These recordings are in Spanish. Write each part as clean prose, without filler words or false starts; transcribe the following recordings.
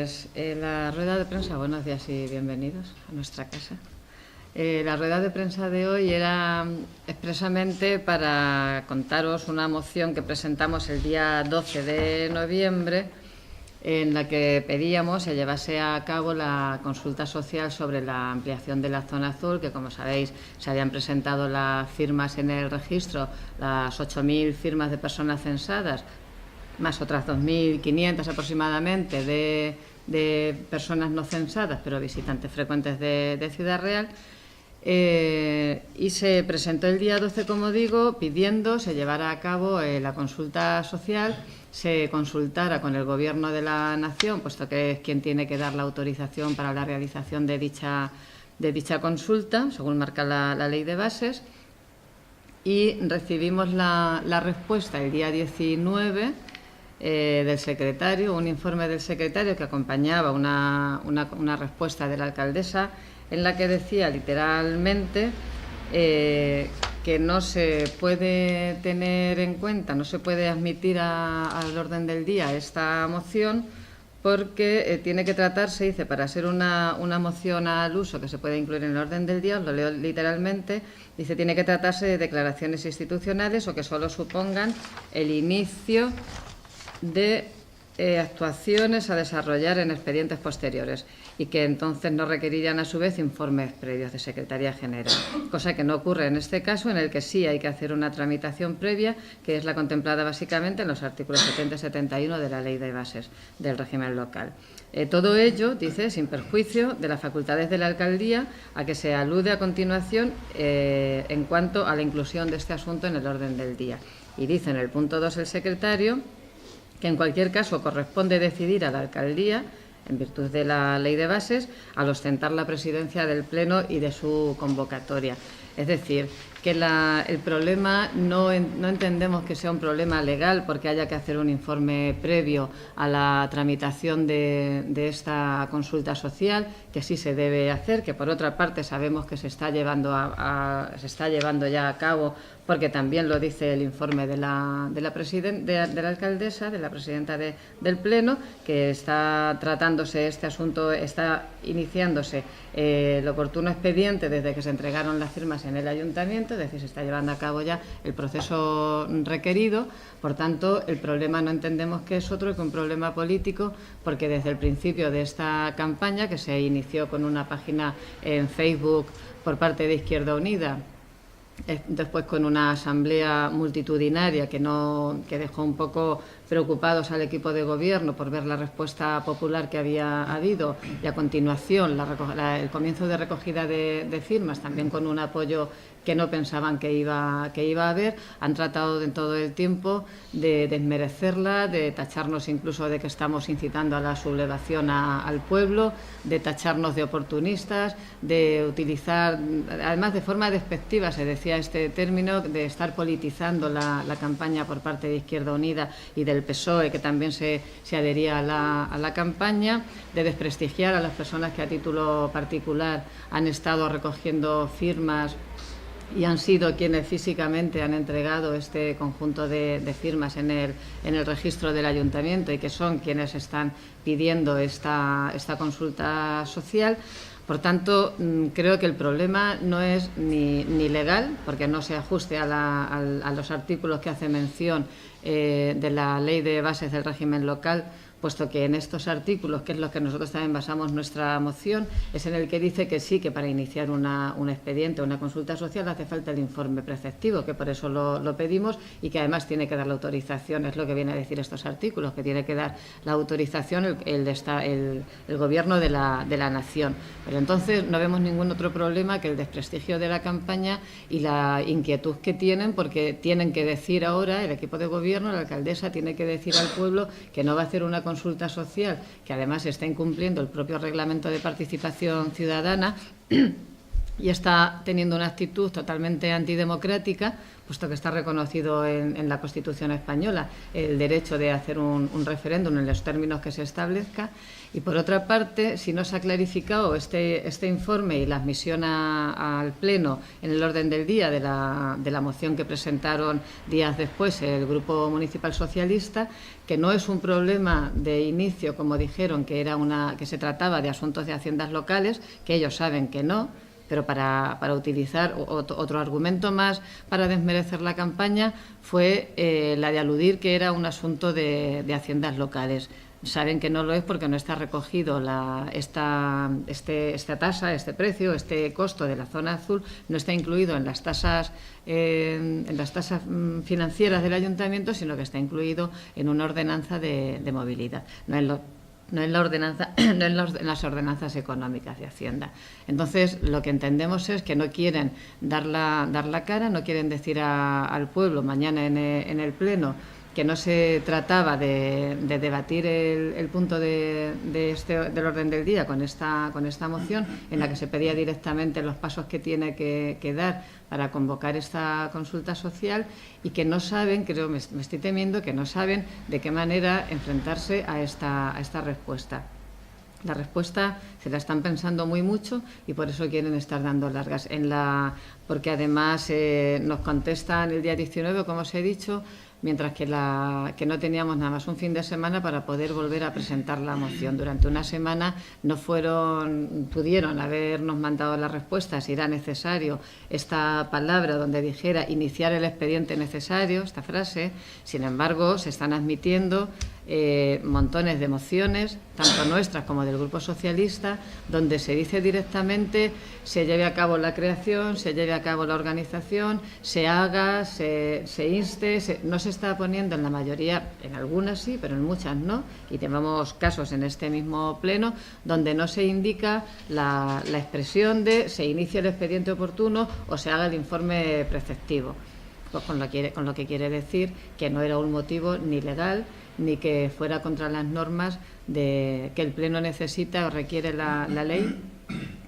Pues la rueda de prensa, buenos días y bienvenidos a nuestra casa. La rueda de prensa de hoy era expresamente para contaros una moción que presentamos el día 12 de noviembre en la que pedíamos se llevase a cabo la consulta social sobre la ampliación de la zona azul, que como sabéis se habían presentado las firmas en el registro, las 8.000 firmas de personas censadas, más otras 2.500 aproximadamente de personas no censadas, pero visitantes frecuentes de Ciudad Real. Y se presentó el día 12, como digo, pidiendo se llevara a cabo la consulta social, se consultara con el Gobierno de la Nación, puesto que es quien tiene que dar la autorización para la realización de dicha consulta, según marca la Ley de Bases, y recibimos la respuesta el día 19 del secretario, un informe del secretario que acompañaba una respuesta de la alcaldesa en la que decía literalmente que no se puede tener en cuenta, no se puede admitir al orden del día esta moción porque tiene que tratarse, dice, para ser una moción al uso que se puede incluir en el orden del día, os lo leo literalmente, dice, tiene que tratarse de declaraciones institucionales o que solo supongan el inicio de actuaciones a desarrollar en expedientes posteriores y que entonces no requerirían a su vez informes previos de Secretaría General, cosa que no ocurre en este caso, en el que sí hay que hacer una tramitación previa, que es la contemplada básicamente en los artículos 70 y 71 de la Ley de Bases del régimen local. Todo ello, dice, sin perjuicio de las facultades de la alcaldía, a que se alude a continuación en cuanto a la inclusión de este asunto en el orden del día. Y dice en el punto 2 el secretario que en cualquier caso corresponde decidir a la alcaldía, en virtud de la Ley de Bases, al ostentar la presidencia del Pleno y de su convocatoria. Es decir, que el problema no entendemos que sea un problema legal porque haya que hacer un informe previo a la tramitación de esta consulta social, que sí se debe hacer, que por otra parte sabemos que se está llevando ya a cabo, porque también lo dice el informe de la alcaldesa, de la presidenta del Pleno, que está tratándose este asunto, está iniciándose el oportuno expediente desde que se entregaron las firmas en el ayuntamiento, es decir, se está llevando a cabo ya el proceso requerido. Por tanto, el problema no entendemos que es otro que un problema político, porque desde el principio de esta campaña, que se inició con una página en Facebook por parte de Izquierda Unida, después con una asamblea multitudinaria que dejó un poco preocupados al equipo de gobierno por ver la respuesta popular que había habido, y a continuación el comienzo de recogida de firmas, también con un apoyo que no pensaban que iba a haber, han tratado en todo el tiempo de desmerecerla, de tacharnos incluso de que estamos incitando a la sublevación al pueblo, de tacharnos de oportunistas, de utilizar, además de forma despectiva, se decía este término, de estar politizando la campaña por parte de Izquierda Unida y del PSOE, que también se adhería a la campaña, de desprestigiar a las personas que a título particular han estado recogiendo firmas y han sido quienes físicamente han entregado este conjunto de firmas en el registro del ayuntamiento y que son quienes están pidiendo esta consulta social. Por tanto, creo que el problema no es ni legal, porque no se ajuste a los artículos que hace mención de la Ley de Bases del régimen local, puesto que en estos artículos, que es lo que nosotros también basamos nuestra moción, es en el que dice que sí, que para iniciar un expediente o una consulta social hace falta el informe preceptivo, que por eso lo pedimos, y que además tiene que dar la autorización, es lo que viene a decir estos artículos, que tiene que dar la autorización el Gobierno de la Nación. Pero entonces no vemos ningún otro problema que el desprestigio de la campaña y la inquietud que tienen, porque tienen que decir ahora, el equipo de gobierno, la alcaldesa, tiene que decir al pueblo que no va a hacer una consulta social, que además está incumpliendo el propio reglamento de participación ciudadana, y está teniendo una actitud totalmente antidemocrática, puesto que está reconocido en la Constitución española el derecho de hacer un referéndum en los términos que se establezca. Y, por otra parte, si no se ha clarificado este informe y la admisión al Pleno en el orden del día de la moción que presentaron días después el Grupo Municipal Socialista, que no es un problema de inicio, como dijeron, que se trataba de asuntos de haciendas locales, que ellos saben que no, pero para utilizar otro argumento más para desmerecer la campaña fue la de aludir que era un asunto de haciendas locales. Saben que no lo es porque no está recogido esta tasa, este precio, este costo de la zona azul, no está incluido en las tasas financieras del ayuntamiento, sino que está incluido en una ordenanza de movilidad, no en las ordenanzas económicas de Hacienda. Entonces, lo que entendemos es que no quieren dar la cara, no quieren decir al pueblo mañana en el Pleno que no se trataba de debatir el punto del orden del día con esta moción, en la que se pedía directamente los pasos que tiene que dar para convocar esta consulta social, y que no saben, creo, me estoy temiendo, que no saben de qué manera enfrentarse a esta respuesta. La respuesta se la están pensando muy mucho y por eso quieren estar dando largas. Porque además nos contestan el día 19, como os he dicho, mientras que no teníamos nada más un fin de semana para poder volver a presentar la moción. Durante una semana pudieron habernos mandado las respuestas si era necesario esta palabra donde dijera iniciar el expediente necesario, esta frase. Sin embargo, se están admitiendo montones de mociones, tanto nuestras como del Grupo Socialista, donde se dice directamente se lleve a cabo la creación, se lleve a cabo la organización, se haga, se inste, no se está poniendo en la mayoría, en algunas sí, pero en muchas no, y tenemos casos en este mismo Pleno donde no se indica la expresión de se inicia el expediente oportuno o se haga el informe preceptivo, pues con lo que quiere decir que no era un motivo ni legal ni que fuera contra las normas que el Pleno necesita o requiere la ley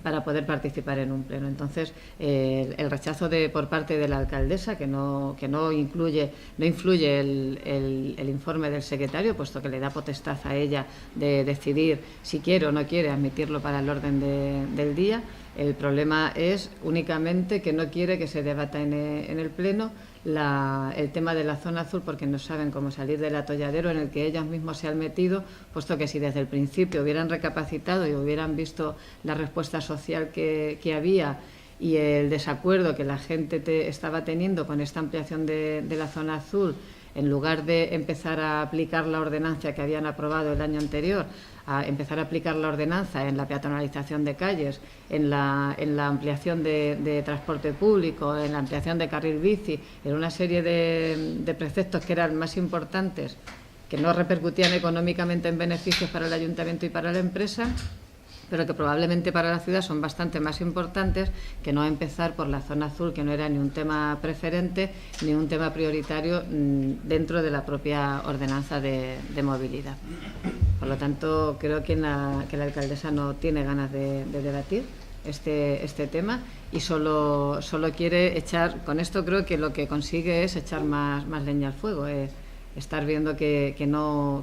para poder participar en un pleno. Entonces, el rechazo por parte de la alcaldesa, que no influye el informe del secretario, puesto que le da potestad a ella de decidir si quiere o no quiere admitirlo para el orden del día. El problema es únicamente que no quiere que se debata en el pleno el tema de la zona azul, porque no saben cómo salir del atolladero en el que ellos mismos se han metido, puesto que si desde el principio hubieran recapacitado y hubieran visto la respuesta social que había y el desacuerdo que la gente estaba teniendo con esta ampliación de la zona azul, en lugar de empezar a aplicar la ordenanza que habían aprobado el año anterior, a empezar a aplicar la ordenanza en la peatonalización de calles, en la ampliación de transporte público, en la ampliación de carril bici, en una serie de preceptos que eran más importantes, que no repercutían económicamente en beneficios para el ayuntamiento y para la empresa, pero que probablemente para la ciudad son bastante más importantes, que no empezar por la zona azul, que no era ni un tema preferente ni un tema prioritario dentro de la propia ordenanza de movilidad. Por lo tanto, creo que la alcaldesa no tiene ganas de debatir este tema y solo quiere echar, con esto creo que lo que consigue es echar más leña al fuego, estar viendo que no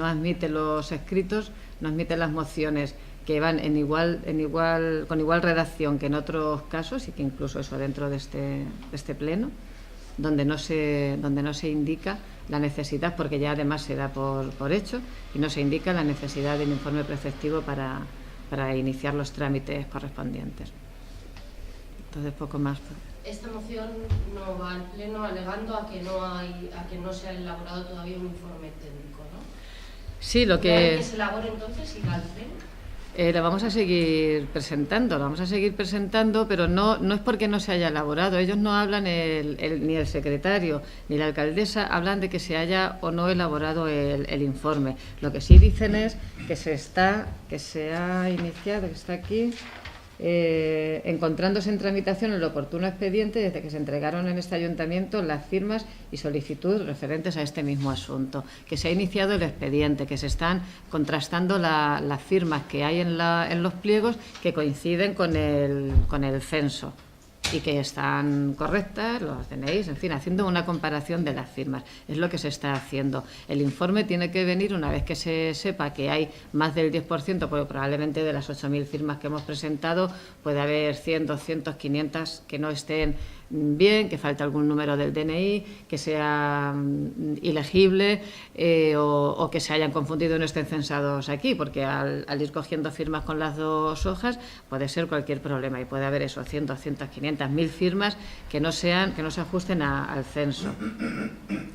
admite los escritos, no admite las mociones que van con igual redacción que en otros casos, y que incluso eso dentro de este pleno, donde no se indica la necesidad, porque ya además se da por hecho, y no se indica la necesidad del informe preceptivo para iniciar los trámites correspondientes. Entonces, poco más. Esta moción no va al pleno alegando a que no se ha elaborado todavía un informe técnico, ¿no? Sí, lo que se elabore entonces irá al pleno. La vamos a seguir presentando, pero no es porque no se haya elaborado. Ellos no hablan, ni el secretario ni la alcaldesa hablan de que se haya o no elaborado el informe. Lo que sí dicen es que se ha iniciado, que está aquí, encontrándose en tramitación el oportuno expediente desde que se entregaron en este ayuntamiento las firmas y solicitudes referentes a este mismo asunto, que se ha iniciado el expediente, que se están contrastando las firmas que hay en los pliegos que coinciden con el censo y que están correctas, los tenéis, en fin, haciendo una comparación de las firmas. Es lo que se está haciendo. El informe tiene que venir una vez que se sepa que hay más del 10%, porque probablemente de las 8.000 firmas que hemos presentado puede haber 100, 200, 500 que no estén bien, que falta algún número del DNI, que sea ilegible o que se hayan confundido y no estén censados aquí, porque al ir cogiendo firmas con las dos hojas puede ser cualquier problema y puede haber eso, 100, 200, 500, 1.000 firmas que no se ajusten al censo.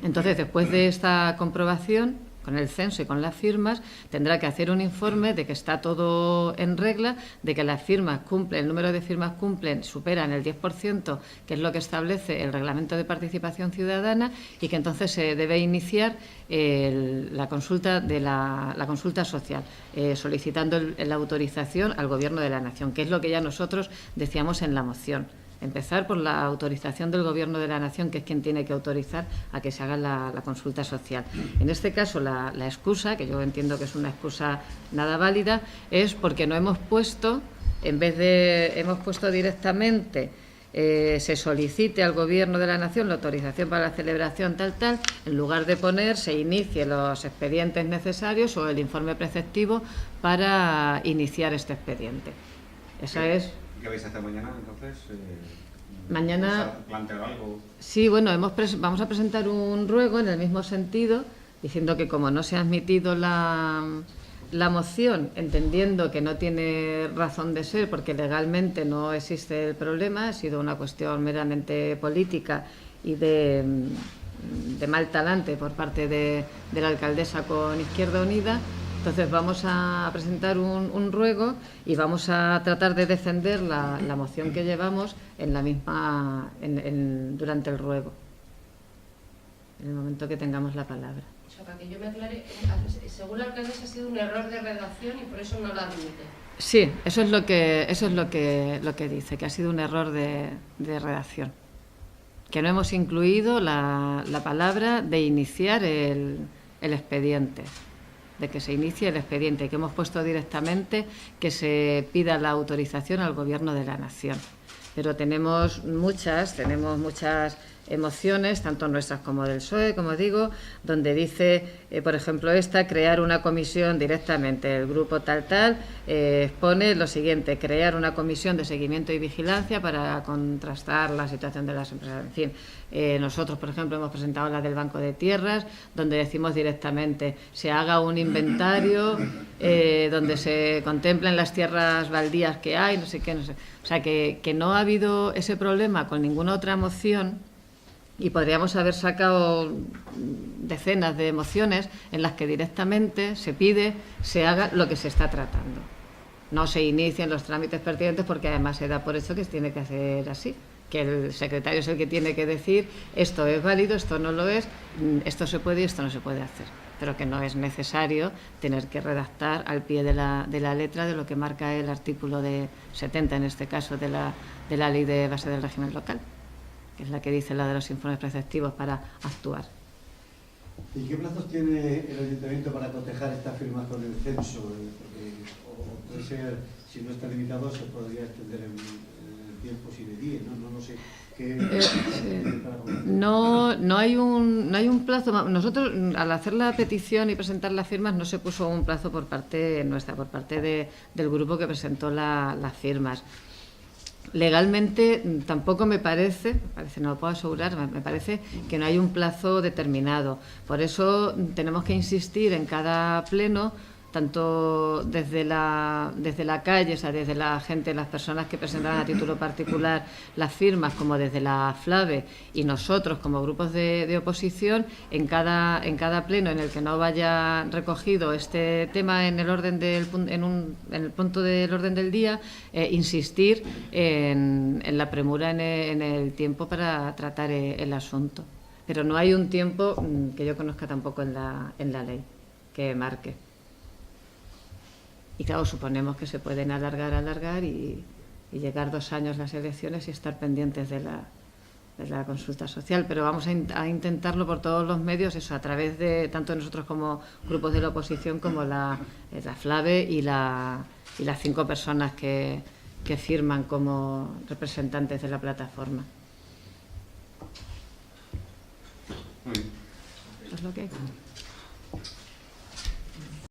Entonces, después de esta comprobación con el censo y con las firmas, tendrá que hacer un informe de que está todo en regla, de que las firmas cumplen, el número de firmas superan el 10%, que es lo que establece el Reglamento de Participación Ciudadana, y que entonces se debe iniciar la consulta social, solicitando la autorización al Gobierno de la Nación, que es lo que ya nosotros decíamos en la moción. Empezar por la autorización del Gobierno de la Nación, que es quien tiene que autorizar a que se haga la consulta social. En este caso, la excusa, que yo entiendo que es una excusa nada válida, es porque no hemos puesto, hemos puesto directamente se solicite al Gobierno de la Nación la autorización para la celebración tal, en lugar de poner se inicie los expedientes necesarios o el informe preceptivo para iniciar este expediente. Esa es... ¿Qué vais a hacer mañana, entonces? Mañana... ¿Plantear algo? Sí, bueno, vamos a presentar un ruego en el mismo sentido, diciendo que como no se ha admitido la moción, entendiendo que no tiene razón de ser, porque legalmente no existe el problema, ha sido una cuestión meramente política y de mal talante por parte de la alcaldesa con Izquierda Unida. Entonces vamos a presentar un ruego y vamos a tratar de defender la moción que llevamos durante el ruego, en el momento que tengamos la palabra. O sea, para que yo me aclare, según la alcaldesa ha sido un error de redacción y por eso no la admite. Sí, eso es lo que dice, que ha sido un error de redacción, que no hemos incluido la palabra de iniciar el expediente, de que se inicie el expediente, que hemos puesto directamente que se pida la autorización al Gobierno de la Nación. Pero tenemos muchas emociones, tanto nuestras como del PSOE, como digo, donde dice, por ejemplo, crear una comisión directamente. El grupo tal expone lo siguiente: crear una comisión de seguimiento y vigilancia para contrastar la situación de las empresas. En fin, nosotros, por ejemplo, hemos presentado la del Banco de Tierras, donde decimos directamente se haga un inventario donde se contemplen las tierras baldías que hay, no sé qué, no sé. O sea, que no ha habido ese problema con ninguna otra moción. Y podríamos haber sacado decenas de mociones en las que directamente se pide se haga lo que se está tratando. No se inicien los trámites pertinentes, porque además se da por hecho que se tiene que hacer así, que el secretario es el que tiene que decir esto es válido, esto no lo es, esto se puede y esto no se puede hacer. Pero que no es necesario tener que redactar al pie de la letra de lo que marca el artículo 70, en este caso, de la Ley de Base del Régimen Local, que es la que dice la de los informes preceptivos para actuar. ¿Y qué plazos tiene el Ayuntamiento para cotejar estas firmas con el censo? Porque puede ser, si no está limitado, se podría extender en el tiempo si de 10, no sé. No hay un plazo. Nosotros, al hacer la petición y presentar las firmas, no se puso un plazo por parte nuestra, por parte del grupo que presentó las firmas. Legalmente tampoco me parece, no lo puedo asegurar, me parece que no hay un plazo determinado. Por eso tenemos que insistir en cada pleno, tanto desde la calle, o sea, desde la gente, las personas que presentan a título particular las firmas, como desde la FLAVE y nosotros como grupos de oposición, en cada pleno en el que no vaya recogido este tema en el punto del orden del día, insistir en la premura en el tiempo para tratar el asunto. Pero no hay un tiempo que yo conozca tampoco en la ley que marque. Y claro, suponemos que se pueden alargar y llegar 2 años las elecciones y estar pendientes de la consulta social, pero vamos a intentarlo por todos los medios, eso, a través de tanto nosotros como grupos de la oposición, como la FLAVE y las 5 personas que firman como representantes de la plataforma. Muy bien. Eso es lo que hay.